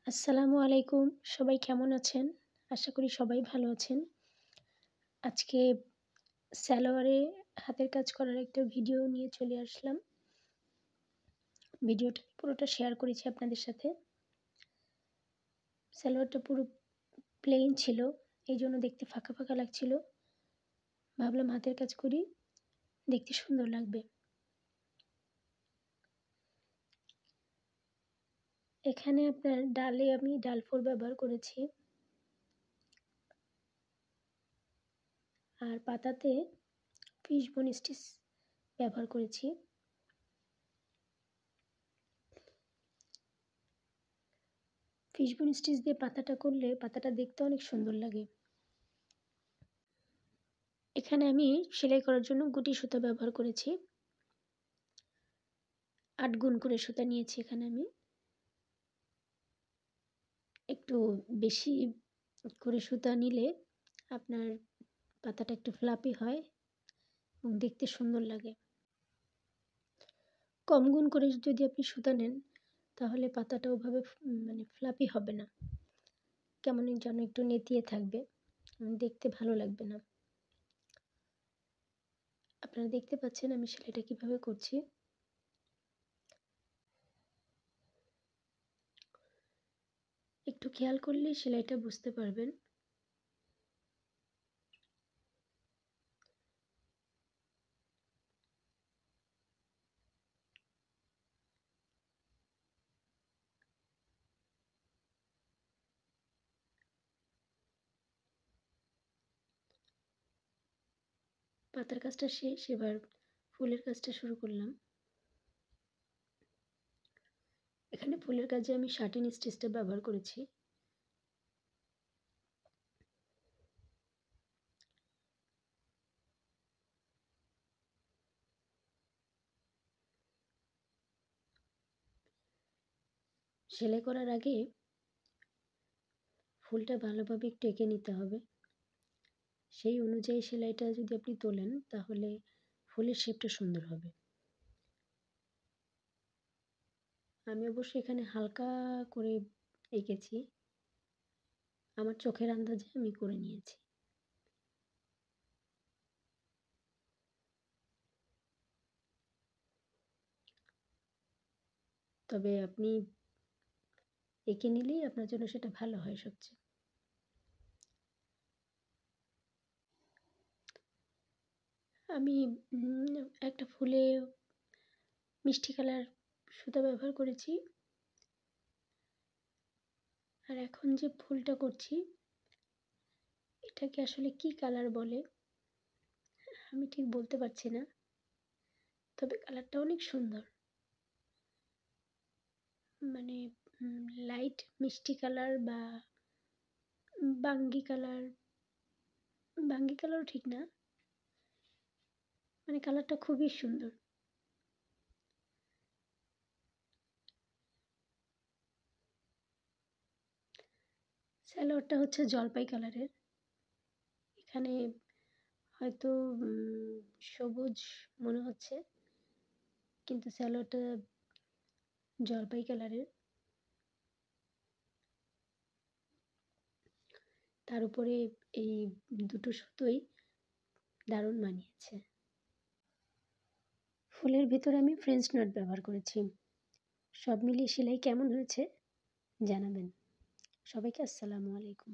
আসসালামু আলাইকুম। সবাই কেমন আছেন? আশা করি সবাই ভালো আছেন। আজকে সালোয়ারে হাতের কাজ করার একটা ভিডিও নিয়ে চলে আসলাম। ভিডিওটা পুরোটা শেয়ার করেছি আপনাদের সাথে। সালোয়ারটা পুরো প্লেন ছিল, এইজন্য দেখতে ফাঁকা, ফাঁকা লাগছিল। ভাবলাম হাতের কাজ করি, দেখতে সুন্দর লাগবে। এখানে আপনার ডালে আমি ডাল4 ব্যবহার করেছি। আর পাতাতে ফিশবোন স্টিচ ব্যবহার করেছি। ফিশবোন স্টিচ দিয়ে পাতাটা করলে পাতাটা দেখতে অনেক সুন্দর লাগে। এখানে আমি সেলাই করার জন্য গুটি সুতা ব্যবহার করেছি। 8 গুণ করে সুতা নিয়েছি এখানে আমি। একটু বেশি করে সুতা নিলে আপনার পাতাটা একটু ফ্লাপি হয় এবং দেখতে সুন্দর লাগে। কম গুণ করে যদি আপনি সুতা নেন তাহলে পাতাটা ওভাবে ফ্লাপি হবে না। কেমন যেন একটু নেতিয়ে থাকবে, দেখতে ভালো লাগবে না। আপনারা দেখতে পাচ্ছেন আমি সেলাইটা কিভাবে করছি। একটু খেয়াল করলেই সেলাইটা বুঝতে পারবেন। পাতার কাজটা শেষ, এবার ফুলের কাজটা শুরু করলাম। এখানে ফুলের কাজে আমি শার্টিন স্টিচটা ব্যবহার করেছি। সেলাই করার আগে ফুলটা ভালোভাবে একটু এঁকে নিতে হবে। সেই অনুযায়ী সেলাইটা যদি আপনি তোলেন তাহলে ফুলের শেপটা সুন্দর হবে। আমি অবশ্য এখানে হালকা করে এঁকেছি, আমার চোখের আন্দাজে আমি করে নিয়েছি। তবে আপনি এঁকে নিলেই আপনার জন্য সেটা ভালো হয় সবচেয়ে। আমি একটা ফুলে মিষ্টি কালার সুতা ব্যবহার করেছি। আর এখন যে ফুলটা করছি এটাকে আসলে কি কালার বলে আমি ঠিক বলতে পারছি না, তবে কালারটা অনেক সুন্দর। মানে লাইট মিষ্টি কালার বা বাঙ্গি কালার, বাঙ্গি কালারও ঠিক না, মানে কালারটা খুবই সুন্দর। সালোয়ারটা হচ্ছে জলপাই কালারের। এখানে হয়তো সবুজ মনে হচ্ছে, কিন্তু সালোয়ারটা জলপাই কালারের। তার উপরে এই দুটো সুতোই দারুণ মানিয়েছে। ফুলের ভিতরে আমি ফ্রেঞ্চ নট ব্যবহার করেছি। সব মিলিয়ে সেলাই কেমন হয়েছে জানাবেন। সবাইকে আসসালামু আলাইকুম।